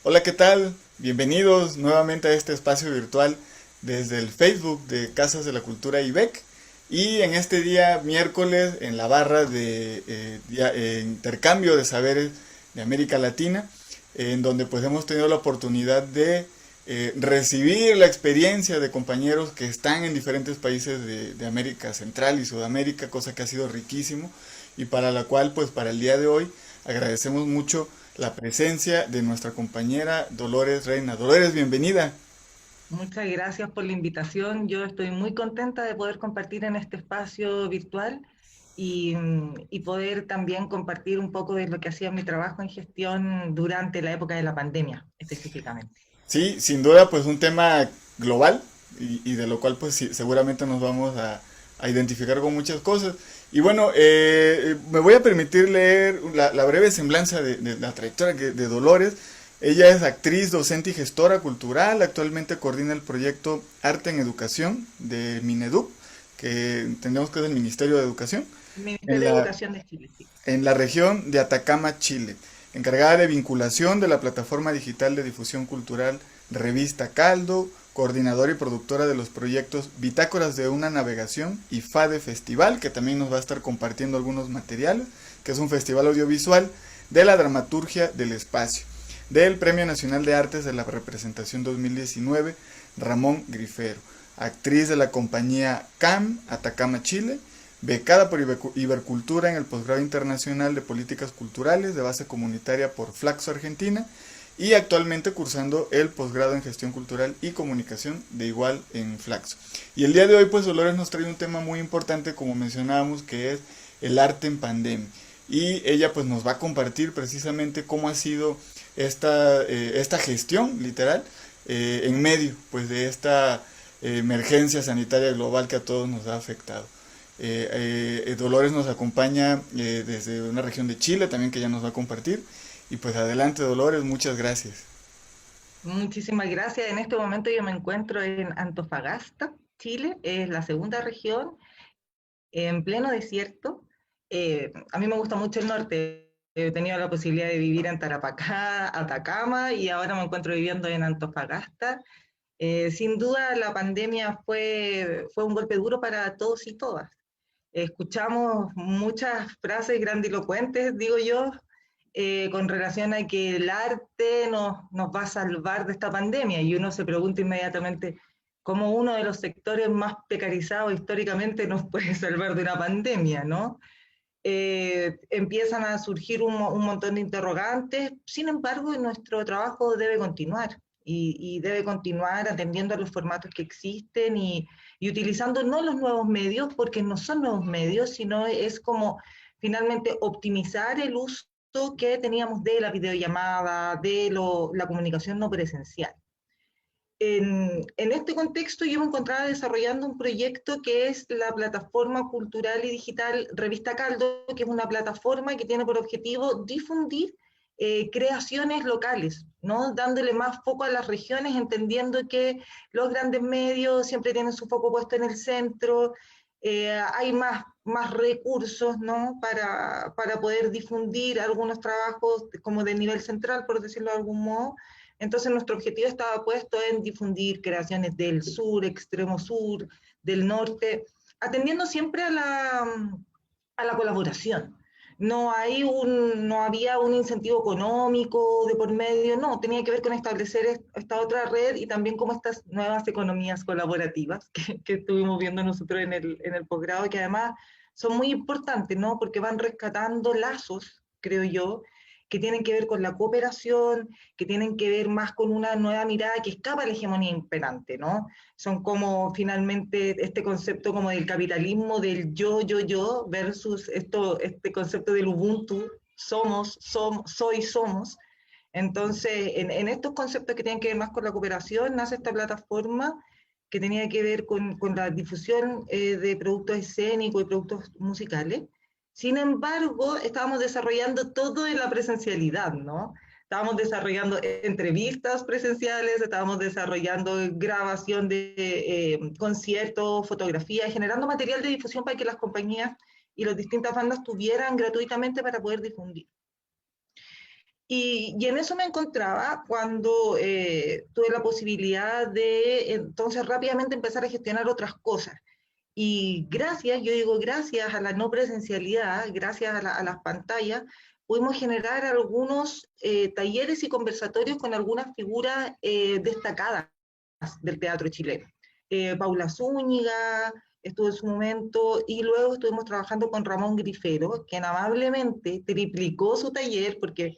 Hola, ¿qué tal? Bienvenidos nuevamente a este espacio virtual desde el Facebook de Casas de la Cultura IBEC. Y en este día miércoles, en la barra de intercambio de saberes de América Latina, en donde pues hemos tenido la oportunidad de recibir la experiencia de compañeros que están en diferentes países de América Central y Sudamérica, cosa que ha sido riquísimo y para la cual pues para el día de hoy agradecemos mucho la presencia de nuestra compañera Dolores Reina. Dolores, bienvenida. Muchas gracias por la invitación. Yo estoy muy contenta de poder compartir en este espacio virtual y poder también compartir un poco de lo que hacía mi trabajo en gestión durante la época de la pandemia, específicamente. Sí, sin duda pues un tema global y de lo cual pues sí, seguramente nos vamos a identificar con muchas cosas. Y bueno, me voy a permitir leer la breve semblanza de la trayectoria de Dolores. Ella es actriz, docente y gestora cultural. Actualmente coordina el proyecto Arte en Educación de Mineduc, que entendemos que es el Ministerio de Educación, El en Ministerio de la, Educación de Chile, sí. en la región de Atacama, Chile, encargada de vinculación de la plataforma digital de difusión cultural Revista Caldo, coordinadora y productora de los proyectos Bitácoras de una Navegación y FADE Festival, que también nos va a estar compartiendo algunos materiales, que es un festival audiovisual de la dramaturgia del espacio, del Premio Nacional de Artes de la Representación 2019, Ramón Grifero, actriz de la compañía CAM, Atacama, Chile, becada por Ibercultura en el posgrado internacional de políticas culturales de base comunitaria por Flaxo Argentina y actualmente cursando el posgrado en gestión cultural y comunicación de igual en Flaxo. Y el día de hoy pues Dolores nos trae un tema muy importante como mencionábamos que es el arte en pandemia. Y ella pues nos va a compartir precisamente cómo ha sido esta gestión literal en medio pues de esta emergencia sanitaria global que a todos nos ha afectado. Dolores nos acompaña desde una región de Chile también que ella nos va a compartir. Y pues adelante Dolores, muchas gracias. Muchísimas gracias. En este momento yo me encuentro en Antofagasta, Chile. Es la segunda región en pleno desierto. A mí me gusta mucho el norte. He tenido la posibilidad de vivir en Tarapacá, Atacama y ahora me encuentro viviendo en Antofagasta. Sin duda la pandemia fue un golpe duro para todos y todas. Escuchamos muchas frases grandilocuentes, digo yo, con relación a que el arte nos va a salvar de esta pandemia y uno se pregunta inmediatamente cómo uno de los sectores más precarizados históricamente nos puede salvar de una pandemia, ¿no? Empiezan a surgir un montón de interrogantes, sin embargo, nuestro trabajo debe continuar y debe continuar atendiendo a los formatos que existen y utilizando no los nuevos medios, porque no son nuevos medios, sino es como finalmente optimizar el uso que teníamos de la videollamada, la comunicación no presencial. En este contexto yo me encontraba desarrollando un proyecto que es la plataforma cultural y digital Revista Caldo, que es una plataforma que tiene por objetivo difundir creaciones locales, ¿no? Dándole más foco a las regiones, entendiendo que los grandes medios siempre tienen su foco puesto en el centro, hay más recursos, ¿no? Para poder difundir algunos trabajos como de nivel central, por decirlo de algún modo. Entonces nuestro objetivo estaba puesto en difundir creaciones del sur, extremo sur, del norte, atendiendo siempre a la colaboración. No había un incentivo económico de por medio, no, tenía que ver con establecer esta otra red y también como estas nuevas economías colaborativas que estuvimos viendo nosotros en el posgrado, que además son muy importantes, ¿no? Porque van rescatando lazos, creo yo, que tienen que ver con la cooperación, que tienen que ver más con una nueva mirada que escapa a la hegemonía imperante, ¿no? Son como finalmente este concepto como del capitalismo, del yo, versus este concepto del Ubuntu, soy, somos. Entonces, en estos conceptos que tienen que ver más con la cooperación, nace esta plataforma que tenía que ver con la difusión de productos escénicos y productos musicales. Sin embargo, estábamos desarrollando todo en la presencialidad, ¿no? Estábamos desarrollando entrevistas presenciales, estábamos desarrollando grabación de conciertos, fotografías, generando material de difusión para que las compañías y las distintas bandas tuvieran gratuitamente para poder difundir. Y en eso me encontraba cuando tuve la posibilidad de entonces rápidamente empezar a gestionar otras cosas. Y gracias, yo digo gracias a la no presencialidad, gracias a las pantallas, pudimos generar algunos talleres y conversatorios con algunas figuras destacadas del teatro chileno. Paula Zúñiga estuvo en su momento, y luego estuvimos trabajando con Ramón Grifero, quien amablemente triplicó su taller, porque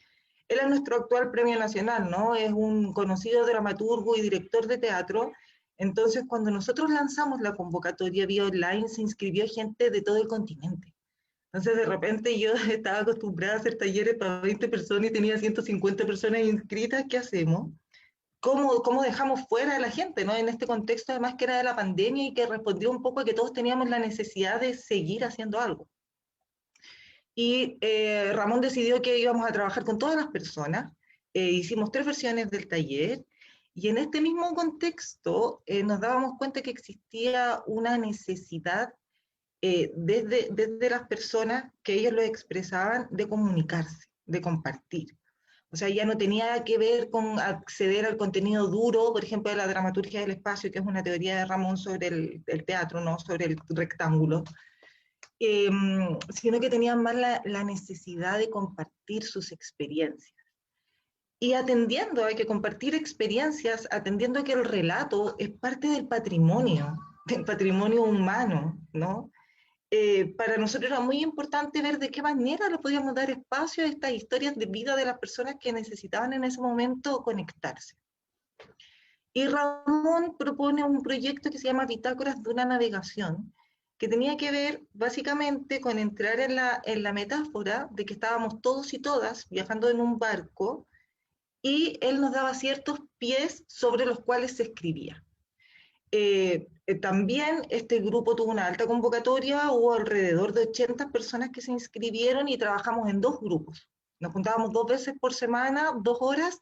él es nuestro actual premio nacional, ¿no? Es un conocido dramaturgo y director de teatro. Entonces, cuando nosotros lanzamos la convocatoria vía online, se inscribió gente de todo el continente. Entonces, de repente yo estaba acostumbrada a hacer talleres para 20 personas y tenía 150 personas inscritas. ¿Qué hacemos? ¿Cómo dejamos fuera a la gente, ¿no? En este contexto, además, que era de la pandemia y que respondió un poco a que todos teníamos la necesidad de seguir haciendo algo. Y Ramón decidió que íbamos a trabajar con todas las personas. Hicimos 3 versiones del taller, y en este mismo contexto nos dábamos cuenta que existía una necesidad desde las personas que ellos lo expresaban de comunicarse, de compartir. O sea, ya no tenía que ver con acceder al contenido duro, por ejemplo, de la dramaturgia del espacio, que es una teoría de Ramón sobre el teatro, no sobre el rectángulo, eh, sino que tenían más la necesidad de compartir sus experiencias. Y atendiendo a que compartir experiencias, atendiendo a que el relato es parte del patrimonio humano, ¿no? Para nosotros era muy importante ver de qué manera le podíamos dar espacio a estas historias de vida de las personas que necesitaban en ese momento conectarse. Y Ramón propone un proyecto que se llama Bitácoras de una navegación, que tenía que ver básicamente con entrar en la metáfora de que estábamos todos y todas viajando en un barco, y él nos daba ciertos pies sobre los cuales se escribía. También este grupo tuvo una alta convocatoria, hubo alrededor de 80 personas que se inscribieron y trabajamos en 2 grupos. Nos juntábamos 2 veces por semana, 2 horas,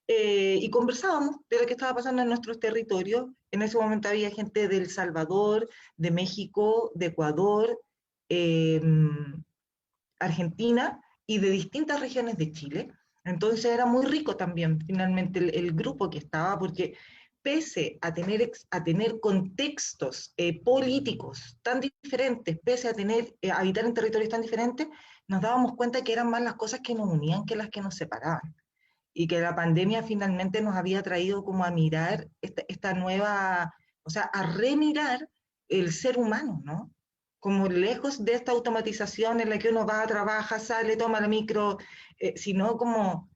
y conversábamos de lo que estaba pasando en nuestros territorios. En ese momento había gente de El Salvador, de México, de Ecuador, eh, Argentina y de distintas regiones de Chile. Entonces era muy rico también finalmente el grupo que estaba, porque pese a tener contextos políticos tan diferentes, pese a habitar en territorios tan diferentes, nos dábamos cuenta que eran más las cosas que nos unían que las que nos separaban, y que la pandemia finalmente nos había traído como a mirar esta nueva, o sea, a remirar el ser humano, ¿no? Como lejos de esta automatización en la que uno va, trabaja, sale, toma la micro, sino como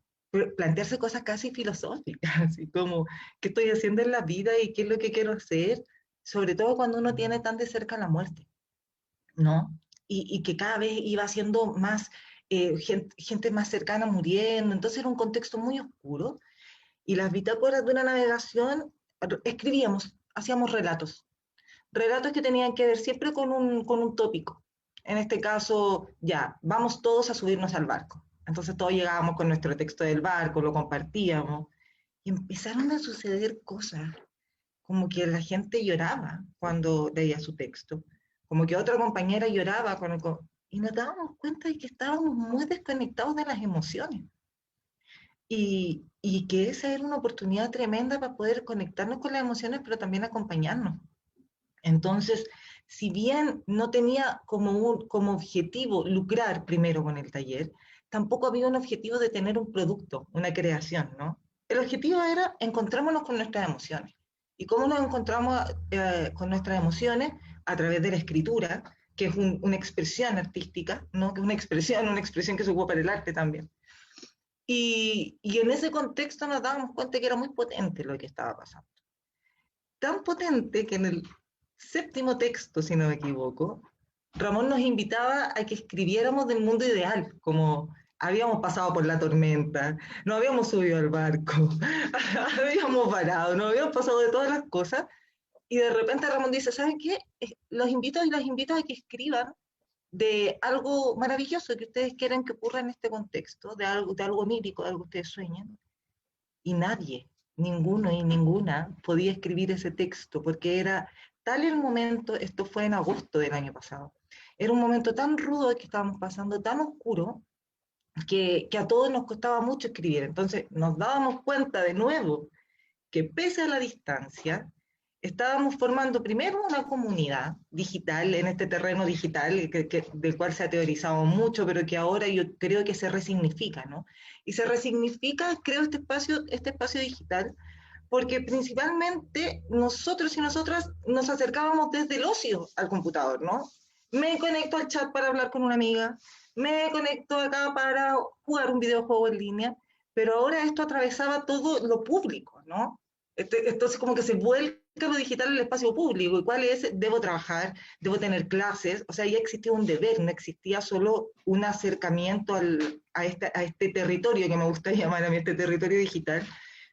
plantearse cosas casi filosóficas, así como qué estoy haciendo en la vida y qué es lo que quiero hacer, sobre todo cuando uno tiene tan de cerca la muerte, ¿no? Y que cada vez iba siendo más, gente más cercana muriendo, entonces era un contexto muy oscuro, y las bitácoras de una navegación escribíamos, hacíamos relatos que tenían que ver siempre con un tópico. En este caso, ya, vamos todos a subirnos al barco. Entonces todos llegábamos con nuestro texto del barco, lo compartíamos, y empezaron a suceder cosas, como que la gente lloraba cuando leía su texto, como que otra compañera lloraba y nos dábamos cuenta de que estábamos muy desconectados de las emociones, y que esa era una oportunidad tremenda para poder conectarnos con las emociones, pero también acompañarnos. Entonces, si bien no tenía como objetivo lucrar primero con el taller, tampoco había un objetivo de tener un producto, una creación, ¿no? El objetivo era encontrémonos con nuestras emociones. ¿Y cómo nos encontramos con nuestras emociones? A través de la escritura, que es una expresión artística, ¿no? Que es una expresión que se ocupa para el arte también. Y en ese contexto nos dábamos cuenta que era muy potente lo que estaba pasando. Tan potente que en el 7.º texto, si no me equivoco, Ramón nos invitaba a que escribiéramos del mundo ideal, como habíamos pasado por la tormenta, no habíamos subido al barco, habíamos varado, nos habíamos pasado de todas las cosas, y de repente Ramón dice, ¿saben qué? Los invito y las invito a que escriban de algo maravilloso que ustedes quieran que ocurra en este contexto, de algo onírico, de algo que ustedes sueñen, y nadie, ninguno y ninguna podía escribir ese texto, porque era tal el momento, esto fue en agosto del año pasado, era un momento tan rudo que estábamos pasando, tan oscuro, que a todos nos costaba mucho escribir. Entonces nos dábamos cuenta de nuevo que pese a la distancia, estábamos formando primero una comunidad digital en este terreno digital del cual se ha teorizado mucho, pero que ahora yo creo que se resignifica, ¿no? Y se resignifica, creo, este espacio digital, porque principalmente nosotros y nosotras nos acercábamos desde el ocio al computador, ¿no? Me conecto al chat para hablar con una amiga, me conecto acá para jugar un videojuego en línea, pero ahora esto atravesaba todo lo público, ¿no? Entonces como que se vuelca lo digital en el espacio público, y cuál es, debo trabajar, debo tener clases, o sea, ya existía un deber, no existía solo un acercamiento a este territorio que me gusta llamar a mí, este territorio digital,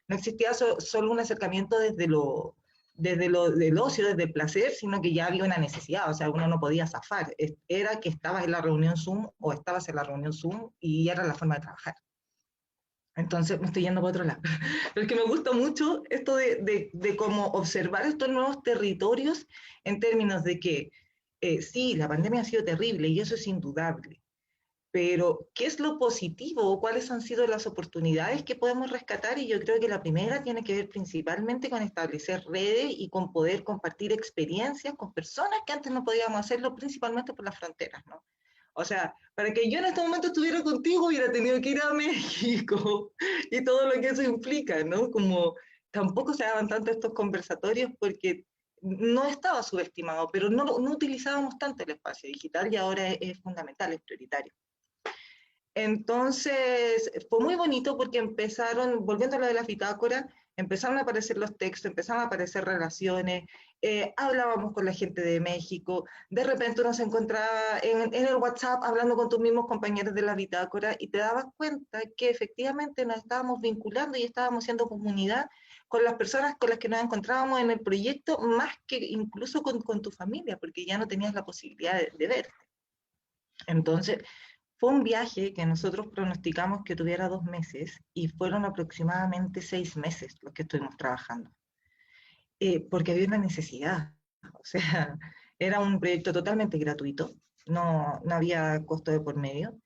no existía solo un acercamiento desde lo del ocio, desde el placer, sino que ya había una necesidad, o sea, uno no podía zafar, era que estabas en la reunión Zoom o estabas en la reunión Zoom y era la forma de trabajar. Entonces me estoy yendo para otro lado. Pero es que me gusta mucho esto de cómo observar estos nuevos territorios en términos de que sí, la pandemia ha sido terrible y eso es indudable, pero ¿qué es lo positivo? ¿Cuáles han sido las oportunidades que podemos rescatar? Y yo creo que la primera tiene que ver principalmente con establecer redes y con poder compartir experiencias con personas que antes no podíamos hacerlo, principalmente por las fronteras, ¿no? O sea, para que yo en este momento estuviera contigo hubiera tenido que ir a México y todo lo que eso implica, ¿no? Como tampoco se daban tanto estos conversatorios porque no estaba subestimado, pero no utilizábamos tanto el espacio digital y ahora es fundamental, es prioritario. Entonces, fue muy bonito porque empezaron, volviendo a lo de las bitácoras, empezaron a aparecer los textos, empezaron a aparecer relaciones, hablábamos con la gente de México, de repente uno se encontraba en el WhatsApp hablando con tus mismos compañeros de la bitácora y te dabas cuenta que efectivamente nos estábamos vinculando y estábamos siendo comunidad con las personas con las que nos encontrábamos en el proyecto, más que incluso con tu familia, porque ya no tenías la posibilidad de verte. Entonces, fue un viaje que nosotros pronosticamos que tuviera 2 meses y fueron aproximadamente 6 meses los que estuvimos trabajando, porque había una necesidad. O sea, era un proyecto totalmente gratuito, no había costo de por medio.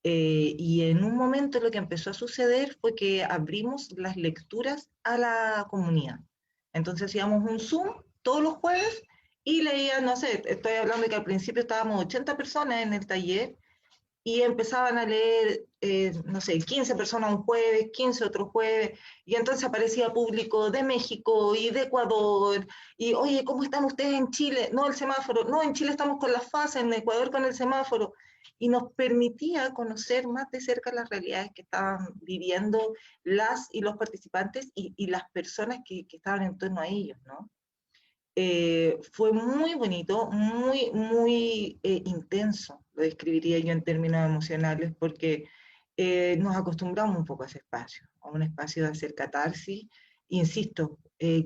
Y en un momento lo que empezó a suceder fue que abrimos las lecturas a la comunidad. Entonces hacíamos un Zoom todos los jueves y leían, no sé, estoy hablando de que al principio estábamos 80 personas en el taller y empezaban a leer, no sé, 15 personas un jueves, 15 otro jueves, y entonces aparecía público de México y de Ecuador, y oye, ¿cómo están ustedes en Chile? No, el semáforo, no, en Chile estamos con las fases, en Ecuador con el semáforo, y nos permitía conocer más de cerca las realidades que estaban viviendo las y los participantes y las personas que estaban en torno a ellos, ¿no? Fue muy bonito, muy intenso, lo describiría yo en términos emocionales, porque nos acostumbramos un poco a ese espacio, a un espacio de hacer catarsis. Insisto,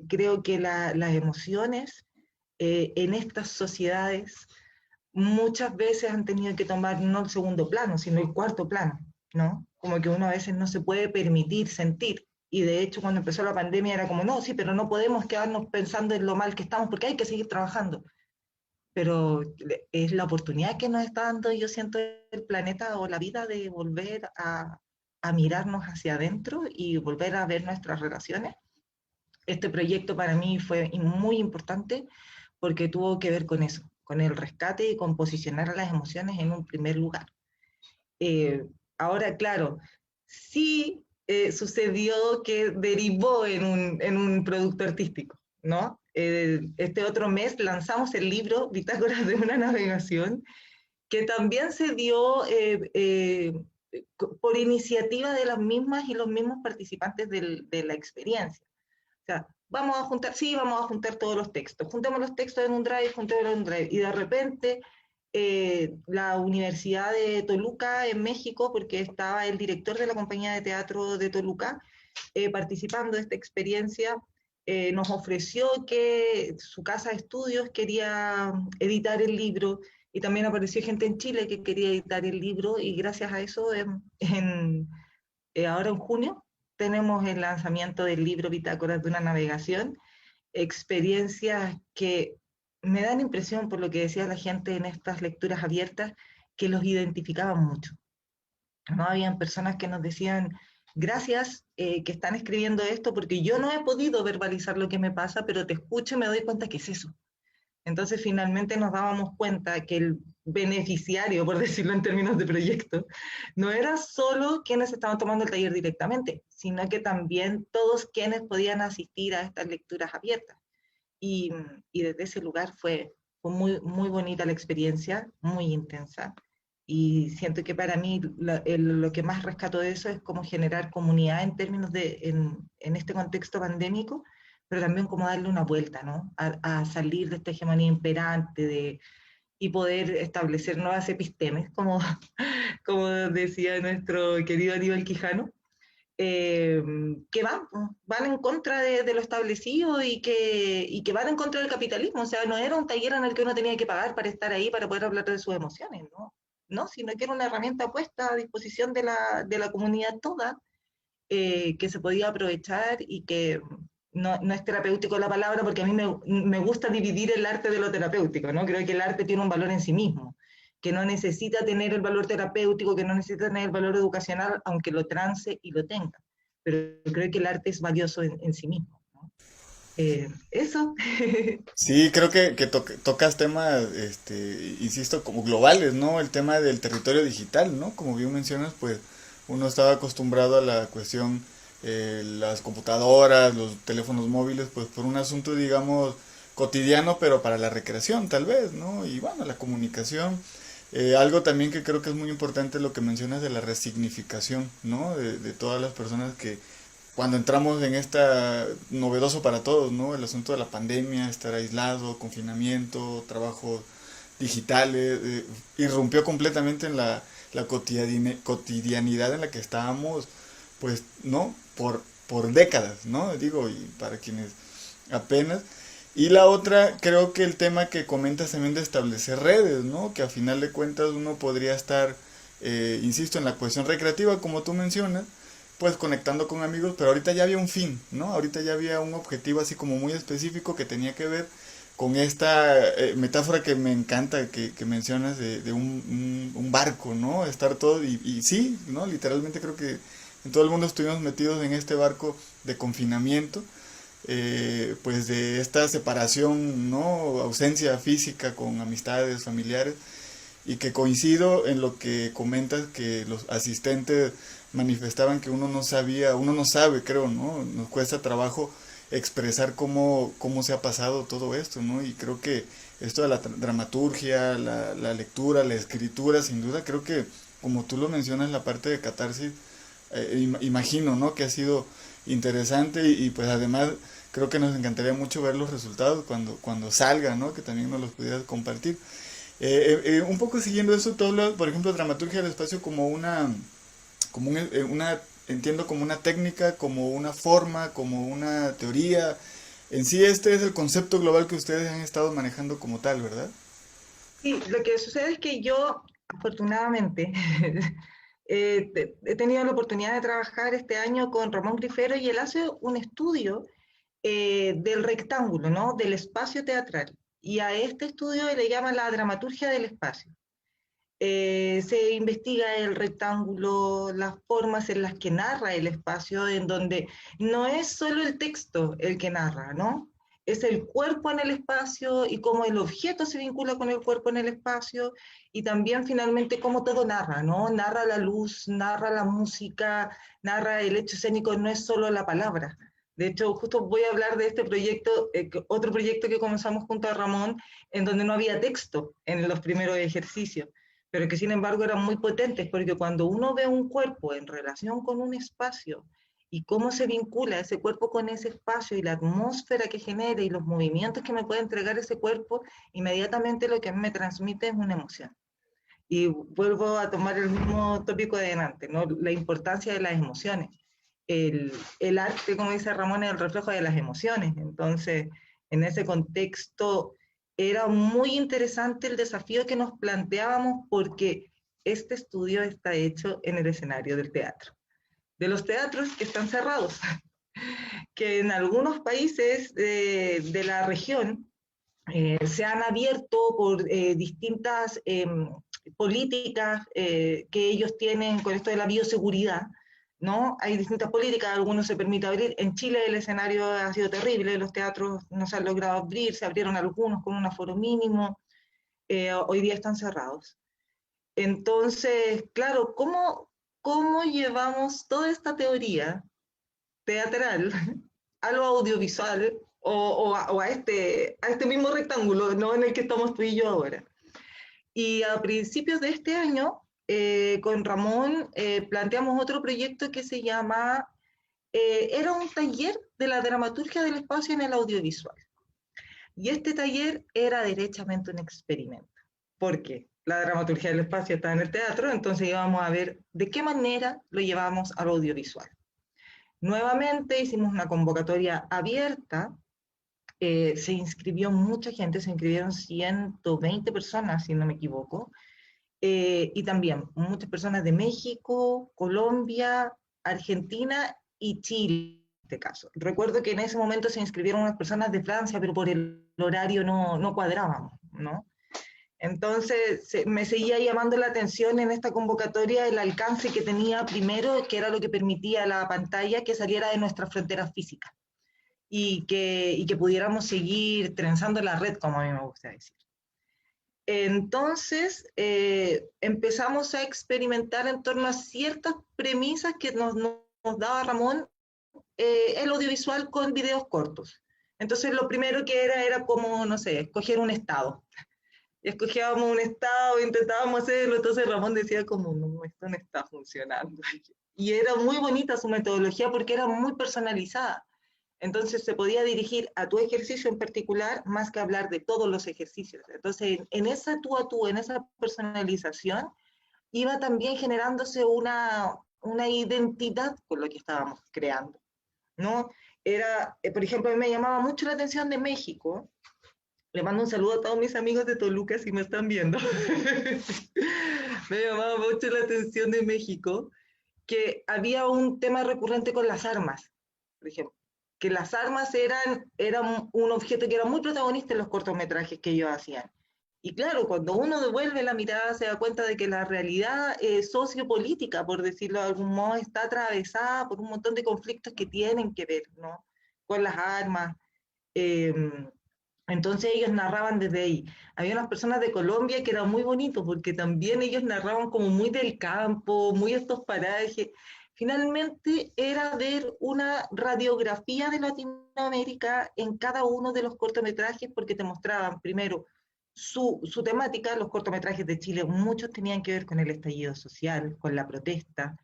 creo que las emociones en estas sociedades muchas veces han tenido que tomar no el segundo plano, sino el cuarto plano, ¿no? Como que uno a veces no se puede permitir sentir. Y de hecho, cuando empezó la pandemia era como, no, sí, pero no podemos quedarnos pensando en lo mal que estamos porque hay que seguir trabajando. Pero es la oportunidad que nos está dando, yo siento, el planeta o la vida de volver a mirarnos hacia adentro y volver a ver nuestras relaciones. Este proyecto para mí fue muy importante porque tuvo que ver con eso, con el rescate y con posicionar a las emociones en un primer lugar. Eh, Ahora, claro, sí sucedió que derivó en un producto artístico, ¿no? Este otro mes lanzamos el libro Bitácoras de una navegación, que también se dio por iniciativa de las mismas y los mismos participantes de la experiencia. O sea, vamos a juntar, sí, vamos a juntar todos los textos. Juntemos los textos en un drive, juntémoslos en un drive. Y de repente, la Universidad de Toluca en México, porque estaba el director de la compañía de teatro de Toluca participando de esta experiencia, nos ofreció que su casa de estudios quería editar el libro y también apareció gente en Chile que quería editar el libro y gracias a eso ahora en junio tenemos el lanzamiento del libro Bitácoras de una navegación, experiencias que me dan impresión, por lo que decía la gente en estas lecturas abiertas, que los identificaban mucho. ¿no? Habían personas que nos decían, gracias que están escribiendo esto, porque yo no he podido verbalizar lo que me pasa, pero te escucho y me doy cuenta que es eso. Entonces finalmente nos dábamos cuenta que el beneficiario, por decirlo en términos de proyecto, no era solo quienes estaban tomando el taller directamente, sino que también todos quienes podían asistir a estas lecturas abiertas. Y, y desde ese lugar fue muy, muy bonita la experiencia, muy intensa. Y siento que para mí lo que más rescato de eso es cómo generar comunidad en términos en este contexto pandémico, pero también cómo darle una vuelta, ¿no? A salir de esta hegemonía imperante y poder establecer nuevas epistemes, como decía nuestro querido Aníbal Quijano, eh, que van en contra de lo establecido y que van en contra del capitalismo. O sea, no era un taller en el que uno tenía que pagar para estar ahí, para poder hablar de sus emociones, ¿no? No, sino que era una herramienta puesta a disposición de la comunidad toda, que se podía aprovechar y que no es terapéutico la palabra, porque a mí me gusta dividir el arte de lo terapéutico, ¿no? Creo que el arte tiene un valor en sí mismo, que no necesita tener el valor terapéutico, que no necesita tener el valor educacional, aunque lo trance y lo tenga. Pero creo que el arte es valioso en sí mismo, ¿no? Eso. Sí, creo que tocas temas, insisto, como globales, ¿no? El tema del territorio digital, ¿no? Como bien mencionas, pues uno estaba acostumbrado a la cuestión, las computadoras, los teléfonos móviles, pues por un asunto, digamos, cotidiano, pero para la recreación, tal vez, ¿no? Y bueno, la comunicación. Algo también que creo que es muy importante lo que mencionas de la resignificación, ¿no? De todas las personas que cuando entramos en esta novedoso para todos, ¿no? El asunto de la pandemia, estar aislado, confinamiento, trabajos digitales, irrumpió completamente en la cotidianidad en la que estábamos, pues, ¿no? Por décadas, ¿no? Digo, y para quienes apenas. Y la otra, creo que el tema que comentas también de establecer redes, ¿no? Que a final de cuentas uno podría estar, insisto, en la cuestión recreativa, como tú mencionas, pues conectando con amigos, pero ahorita ya había un fin, ¿no? Ahorita ya había un objetivo así como muy específico que tenía que ver con esta metáfora que me encanta que mencionas de un barco, ¿no? Estar todo, y sí, ¿no? Literalmente creo que en todo el mundo estuvimos metidos en este barco de confinamiento, pues de esta separación, ¿no? Ausencia física con amistades, familiares, y que coincido en lo que comentas que los asistentes manifestaban que uno no sabía, uno no sabe, creo, ¿no? Nos cuesta trabajo expresar cómo se ha pasado todo esto, ¿no? Y creo que esto de la dramaturgia, la lectura, la escritura, sin duda, creo que, como tú lo mencionas, la parte de catarsis, imagino, ¿no? Que ha sido interesante y pues además creo que nos encantaría mucho ver los resultados cuando salga, ¿no? Que también nos los pudieras compartir. Un poco siguiendo eso, tú hablas, por ejemplo, dramaturgia del espacio como entiendo como una técnica, como una forma, como una teoría. En sí este es el concepto global que ustedes han estado manejando como tal, ¿verdad? Sí, lo que sucede es que yo, afortunadamente, he tenido la oportunidad de trabajar este año con Ramón Grifero y él hace un estudio del rectángulo, ¿no? Del espacio teatral. Y a este estudio le llama la dramaturgia del espacio. Se investiga el rectángulo, las formas en las que narra el espacio, en donde no es solo el texto el que narra, ¿no? Es el cuerpo en el espacio y cómo el objeto se vincula con el cuerpo en el espacio y también finalmente cómo todo narra, ¿no? Narra la luz, narra la música, narra el hecho escénico, no es solo la palabra. De hecho, justo voy a hablar de este proyecto, otro proyecto que comenzamos junto a Ramón, en donde no había texto en los primeros ejercicios, pero que sin embargo eran muy potentes, porque cuando uno ve un cuerpo en relación con un espacio y cómo se vincula ese cuerpo con ese espacio y la atmósfera que genera y los movimientos que me puede entregar ese cuerpo, inmediatamente lo que me transmite es una emoción. Y vuelvo a tomar el mismo tópico de delante, ¿no? La importancia de las emociones. El arte, como dice Ramón, es el reflejo de las emociones. Entonces, en ese contexto, era muy interesante el desafío que nos planteábamos porque este estudio está hecho en el escenario del teatro, de los teatros que están cerrados, que en algunos países de la región se han abierto por distintas políticas que ellos tienen con esto de la bioseguridad, ¿no? Hay distintas políticas, algunos se permite abrir. En Chile el escenario ha sido terrible, los teatros no se han logrado abrir, se abrieron algunos con un aforo mínimo, hoy día están cerrados. Entonces, claro, ¿cómo llevamos toda esta teoría teatral a lo audiovisual a este mismo rectángulo, ¿no? En el que estamos tú y yo ahora? Y a principios de este año, con Ramón, planteamos otro proyecto que se llama, era un taller de la dramaturgia del espacio en el audiovisual. Y este taller era derechamente un experimento. ¿Por qué? La dramaturgia del espacio está en el teatro, entonces íbamos a ver de qué manera lo llevamos al audiovisual. Nuevamente hicimos una convocatoria abierta, se inscribió mucha gente, se inscribieron 120 personas, si no me equivoco, y también muchas personas de México, Colombia, Argentina y Chile, en este caso. Recuerdo que en ese momento se inscribieron unas personas de Francia, pero por el horario no cuadrábamos, ¿no? Entonces me seguía llamando la atención en esta convocatoria el alcance que tenía primero, que era lo que permitía la pantalla que saliera de nuestras fronteras físicas y que pudiéramos seguir trenzando la red, como a mí me gusta decir. Entonces empezamos a experimentar en torno a ciertas premisas que nos daba Ramón, el audiovisual con videos cortos. Entonces lo primero que era como, no sé, escoger un estado. Escogíamos un estado, intentábamos hacerlo, entonces Ramón decía como, no, esto no está funcionando. Y era muy bonita su metodología porque era muy personalizada. Entonces se podía dirigir a tu ejercicio en particular más que hablar de todos los ejercicios. Entonces en esa tú a tú, en esa personalización, iba también generándose una identidad con lo que estábamos creando, ¿no? Era, por ejemplo, a mí me llamaba mucho la atención de México. Le mando un saludo a todos mis amigos de Toluca si me están viendo. Me llamaba mucho la atención de México que había un tema recurrente con las armas, por ejemplo. Que las armas eran un objeto que era muy protagonista en los cortometrajes que ellos hacían. Y claro, cuando uno devuelve la mirada se da cuenta de que la realidad sociopolítica, por decirlo de algún modo, está atravesada por un montón de conflictos que tienen que ver, ¿no? Con las armas. Eh, entonces ellos narraban desde ahí. Había unas personas de Colombia que era muy bonito porque también ellos narraban como muy del campo, muy estos parajes. Finalmente era ver una radiografía de Latinoamérica en cada uno de los cortometrajes porque te mostraban primero su temática. Los cortometrajes de Chile, muchos tenían que ver con el estallido social, con la protesta.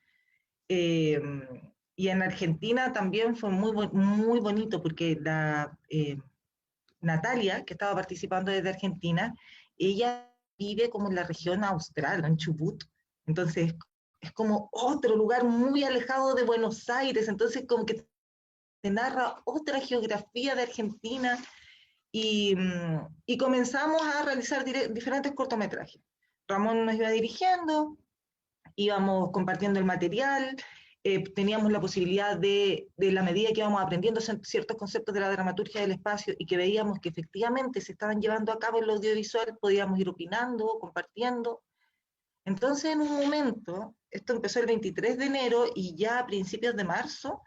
Eh, y en Argentina también fue muy bonito porque Natalia, que estaba participando desde Argentina, ella vive como en la región austral, en Chubut, entonces es como otro lugar muy alejado de Buenos Aires, entonces como que te narra otra geografía de Argentina y comenzamos a realizar diferentes cortometrajes. Ramón nos iba dirigiendo, íbamos compartiendo el material, teníamos la posibilidad de la medida que íbamos aprendiendo ciertos conceptos de la dramaturgia del espacio y que veíamos que efectivamente se estaban llevando a cabo en lo audiovisual, podíamos ir opinando, compartiendo. Entonces, en un momento, esto empezó el 23 de enero y ya a principios de marzo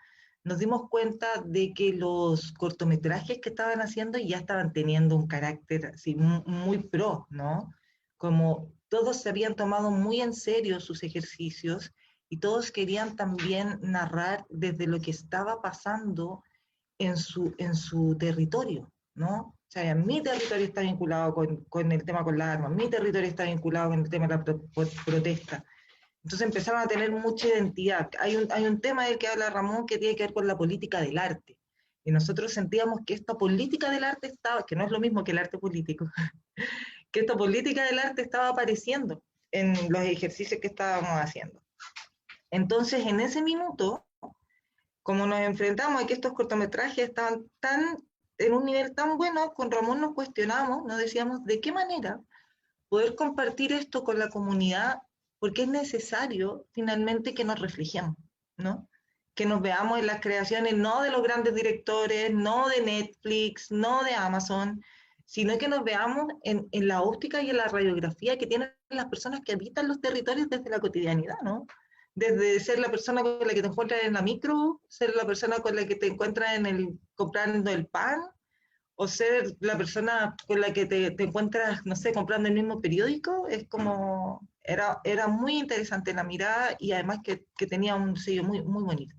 nos dimos cuenta de que los cortometrajes que estaban haciendo ya estaban teniendo un carácter así muy pro, ¿no? Como todos se habían tomado muy en serio sus ejercicios y todos querían también narrar desde lo que estaba pasando en su territorio, ¿no? O sea, mi territorio está vinculado con el tema con las armas, mi territorio está vinculado con el tema de la protesta. Entonces empezaron a tener mucha identidad. Hay un tema del que habla Ramón que tiene que ver con la política del arte. Y nosotros sentíamos que esta política del arte estaba, que no es lo mismo que el arte político, que esta política del arte estaba apareciendo en los ejercicios que estábamos haciendo. Entonces, en ese minuto, como nos enfrentamos a que estos cortometrajes estaban en un nivel tan bueno, con Ramón nos cuestionamos, nos decíamos de qué manera poder compartir esto con la comunidad, porque es necesario finalmente que nos reflejemos, ¿no? Que nos veamos en las creaciones no de los grandes directores, no de Netflix, no de Amazon, sino que nos veamos en la óptica y en la radiografía que tienen las personas que habitan los territorios desde la cotidianidad, ¿no? Desde ser la persona con la que te encuentras en la micro, ser la persona con la que te encuentras comprando el pan, o ser la persona con la que te encuentras, no sé, comprando el mismo periódico, es como, era muy interesante la mirada y además que tenía un sello muy, muy bonito.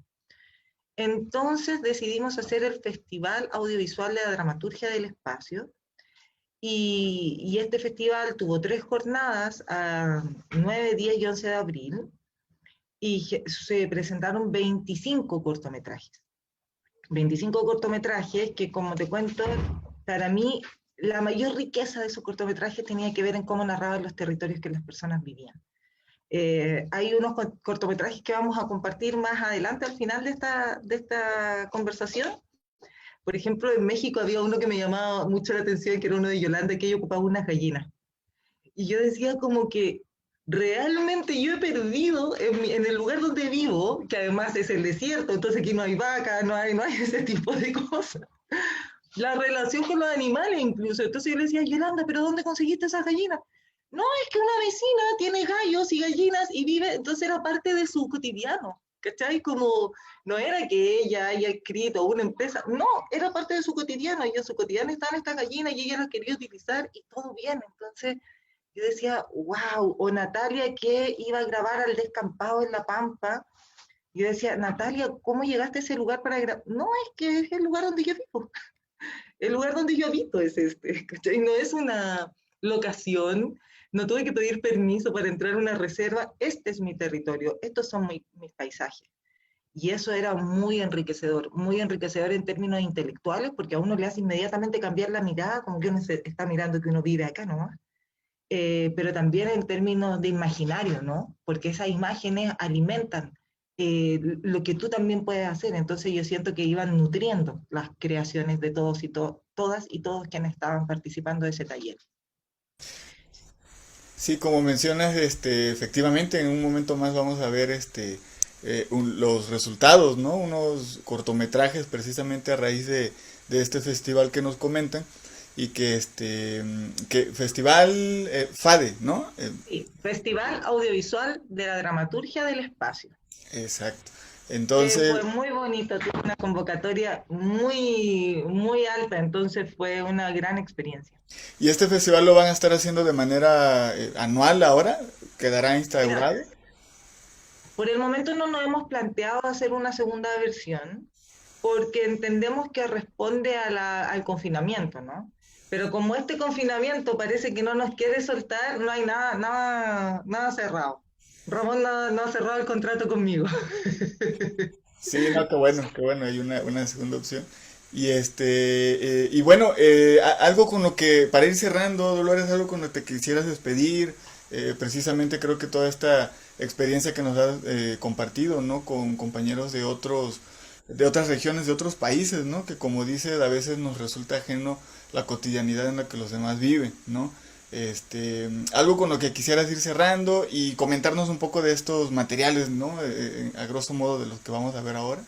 Entonces decidimos hacer el Festival Audiovisual de la Dramaturgia del Espacio y este festival tuvo 3 jornadas, a 9, 10 y 11 de abril, y se presentaron 25 cortometrajes. 25 cortometrajes que, como te cuento, para mí la mayor riqueza de esos cortometrajes tenía que ver en cómo narraban los territorios que las personas vivían. Hay unos cortometrajes que vamos a compartir más adelante al final de esta conversación. Por ejemplo, en México había uno que me llamaba mucho la atención, que era uno de Yolanda, que ella ocupaba unas gallinas. Y yo decía como que realmente yo he perdido en el lugar donde vivo, que además es el desierto, entonces aquí no hay vaca, no hay ese tipo de cosas. La relación con los animales incluso. Entonces yo le decía, Yolanda, ¿pero dónde conseguiste esas gallinas? No, es que una vecina tiene gallos y gallinas y vive, entonces era parte de su cotidiano, ¿cachai? Como no era que ella haya escrito una empresa, no, era parte de su cotidiano y en su cotidiano estaban estas gallinas y ella las quería utilizar y todo bien. Entonces yo decía, wow, o Natalia que iba a grabar al descampado en La Pampa. Yo decía, Natalia, ¿cómo llegaste a ese lugar para grabar? No, es que es el lugar donde yo vivo. El lugar donde yo habito es este, ¿cachai? No es una locación, no tuve que pedir permiso para entrar a una reserva, este es mi territorio, estos son mis paisajes. Y eso era muy enriquecedor en términos intelectuales, porque a uno le hace inmediatamente cambiar la mirada, como que uno se está mirando que uno vive acá nomás. Pero también en términos de imaginario, ¿no? Porque esas imágenes alimentan lo que tú también puedes hacer. Entonces yo siento que iban nutriendo las creaciones de todos y todas y todos quienes estaban participando de ese taller. Sí, como mencionas, efectivamente, en un momento más vamos a ver los resultados, ¿no? Unos cortometrajes precisamente a raíz de este festival que nos comentan y que festival FADE, ¿no? Sí, Festival Audiovisual de la Dramaturgia del Espacio. Exacto. Entonces, Fue muy bonito, tuvo una convocatoria muy, muy alta, entonces fue una gran experiencia. ¿y este festival lo van a estar haciendo de manera anual ahora? ¿Quedará Mira, instaurado? por el momento no nos hemos planteado hacer una segunda versión porque entendemos que responde al confinamiento, ¿no? Pero como este confinamiento parece que no nos quiere soltar, no hay nada cerrado. Ramón no ha cerrado el contrato conmigo. Sí, no, qué bueno, hay una segunda opción. Y bueno, algo con lo que, para ir cerrando, Dolores, algo con lo que te quisieras despedir, precisamente creo que toda esta experiencia que nos has compartido, ¿no? Con compañeros de otras regiones, de otros países, ¿no? Que como dices, a veces nos resulta ajeno la cotidianidad en la que los demás viven, ¿no? Algo con lo que quisieras ir cerrando y comentarnos un poco de estos materiales, ¿no? A grosso modo de los que vamos a ver ahora.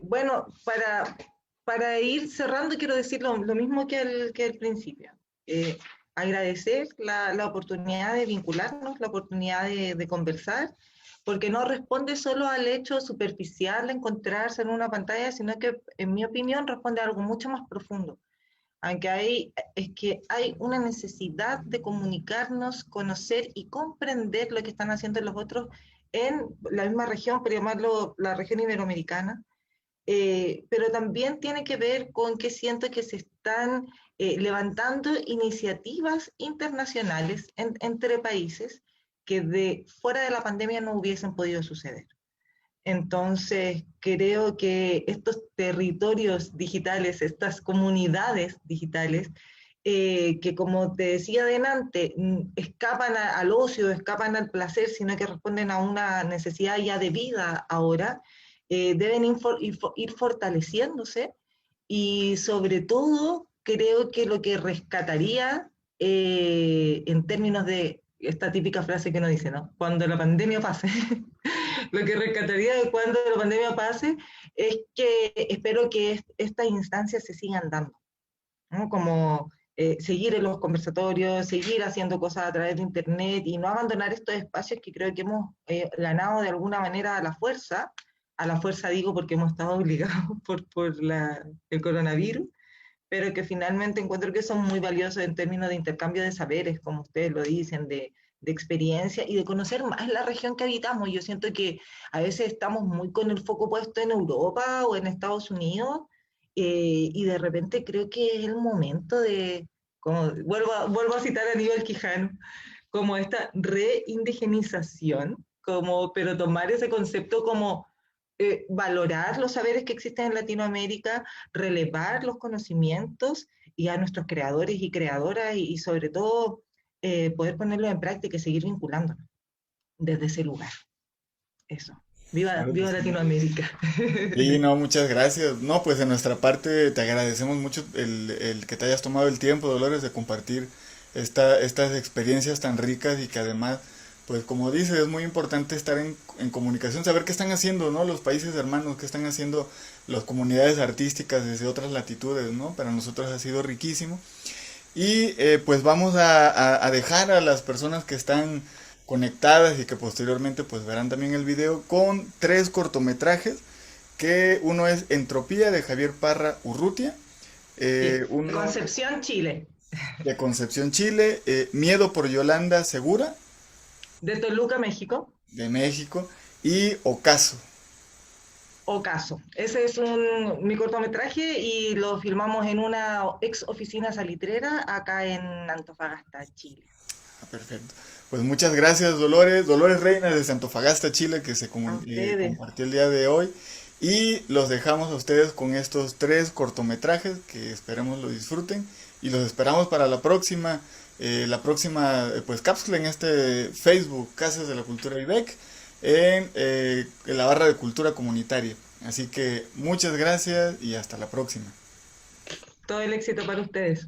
Bueno, para ir cerrando, quiero decir lo mismo que el principio. Eh, Agradecer la oportunidad de vincularnos, la oportunidad de conversar, porque no responde solo al hecho superficial de encontrarse en una pantalla, sino que, en mi opinión, responde a algo mucho más profundo. Aunque es que hay una necesidad de comunicarnos, conocer y comprender lo que están haciendo los otros en la misma región, por llamarlo la región iberoamericana, pero también tiene que ver con que siento que se están levantando iniciativas internacionales entre países que fuera de la pandemia no hubiesen podido suceder. Entonces, creo que estos territorios digitales, estas comunidades digitales, que como te decía adelante, escapan al ocio, escapan al placer, sino que responden a una necesidad ya de vida ahora, deben ir fortaleciéndose y sobre todo creo que lo que rescataría en términos de esta típica frase que uno dice, ¿no? Cuando la pandemia pase, lo que rescataría de cuando la pandemia pase es que espero que estas instancias se sigan dando, ¿no? Como seguir en los conversatorios, seguir haciendo cosas a través de Internet y no abandonar estos espacios que creo que hemos ganado de alguna manera a la fuerza digo porque hemos estado obligados por el coronavirus, pero que finalmente encuentro que son muy valiosos en términos de intercambio de saberes, como ustedes lo dicen, de experiencia y de conocer más la región que habitamos. Yo siento que a veces estamos muy con el foco puesto en Europa o en Estados Unidos y de repente creo que es el momento de, como vuelvo a citar a Aníbal Quijano, como esta reindigenización, como, pero tomar ese concepto como valorar los saberes que existen en Latinoamérica, relevar los conocimientos y a nuestros creadores y creadoras y sobre todo poder ponerlos en práctica y seguir vinculándonos desde ese lugar. Eso. Viva, Claro que viva sí. Latinoamérica. Sí, no, muchas gracias. No, pues de nuestra parte te agradecemos mucho el que te hayas tomado el tiempo, Dolores, de compartir estas experiencias tan ricas y que además, pues como dices, es muy importante estar en comunicación, saber qué están haciendo, ¿no? Los países hermanos, qué están haciendo las comunidades artísticas desde otras latitudes, ¿no? Para nosotros ha sido riquísimo. Y pues vamos a dejar a las personas que están conectadas y que posteriormente pues verán también el video con tres cortometrajes que uno es Entropía de Javier Parra Urrutia, Sí. uno Concepción, Chile. de Concepción, Chile, Miedo por Yolanda Segura De Toluca, México. de México y Ocaso. Ocaso. Ese es mi cortometraje y lo filmamos en una ex oficina salitrera acá en Antofagasta, Chile. Ah, perfecto. Pues muchas gracias, Dolores. Dolores Reina de Antofagasta, Chile, que A ustedes. compartió el día de hoy. Y los dejamos a ustedes con estos tres cortometrajes que esperemos lo disfruten. Y los esperamos para la próxima pues cápsula en este Facebook, Casas de la Cultura IBEC, en la barra de cultura comunitaria. Así que muchas gracias y hasta la próxima. Todo el éxito para ustedes.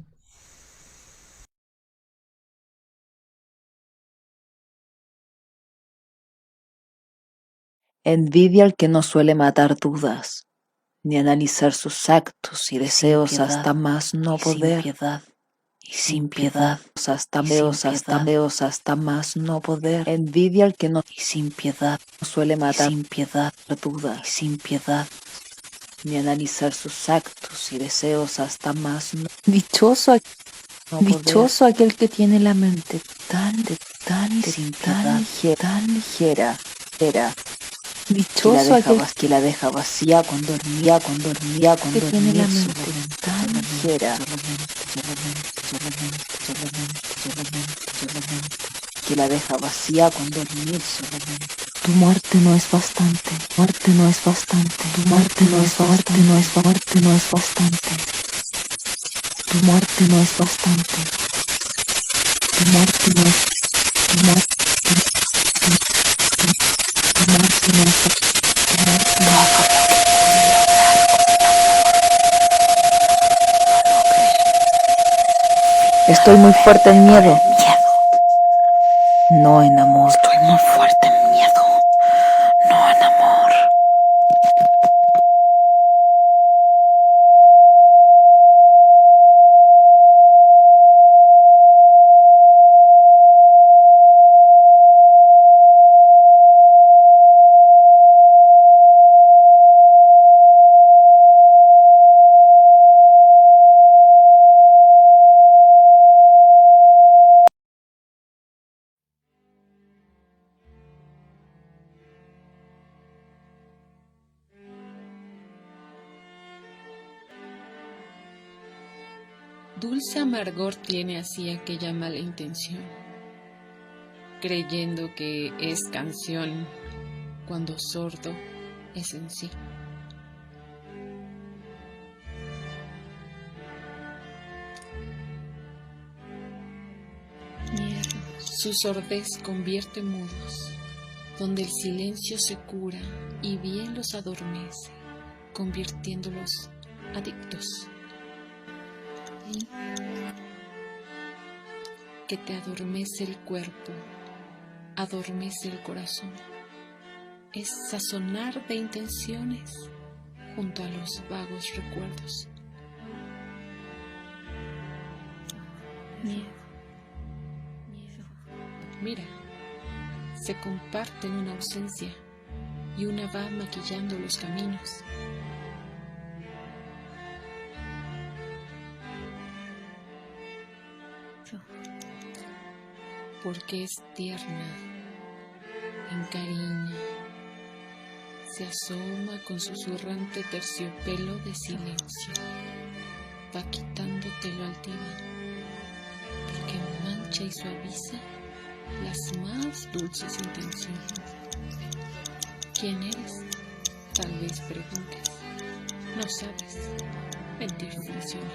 Envidia al que no suele matar dudas, ni analizar sus actos y deseos hasta más no poder. Y sin piedad, hasta más no poder. Envidia al que no, y sin piedad, no suele matar sin piedad dudas, y sin piedad, ni analizar sus actos y deseos hasta más no. Dichoso aquel que tiene la mente tan ligera, dichoso aquel que la deja vacía cuando dormía, que tiene la mente tan ligera, que la deja vacía cuando dormir solamente. Tu muerte no es bastante, tu muerte no es bastante, tu muerte no es bastante, tu muerte no es bastante, tu muerte no es bastante, tu muerte no es, tu muerte, tu muerte no es bastante. Estoy muy fuerte en miedo. No en amor. Estoy muy fuerte en miedo. No en amor. Dulce amargor tiene así aquella mala intención, creyendo que es canción cuando sordo es en sí. Su sordez convierte mudos, donde el silencio se cura y bien los adormece, convirtiéndolos adictos. Que te adormece el cuerpo, adormece el corazón. Es sazonar de intenciones junto a los vagos recuerdos. miedo. Mira, se comparten una ausencia y una va maquillando los caminos. Porque es tierna, encariña, se asoma con susurrante terciopelo de silencio, va quitándote lo altiva, porque mancha y suaviza las más dulces intenciones. ¿Quién eres? Tal vez preguntes. No sabes, mentir funciona.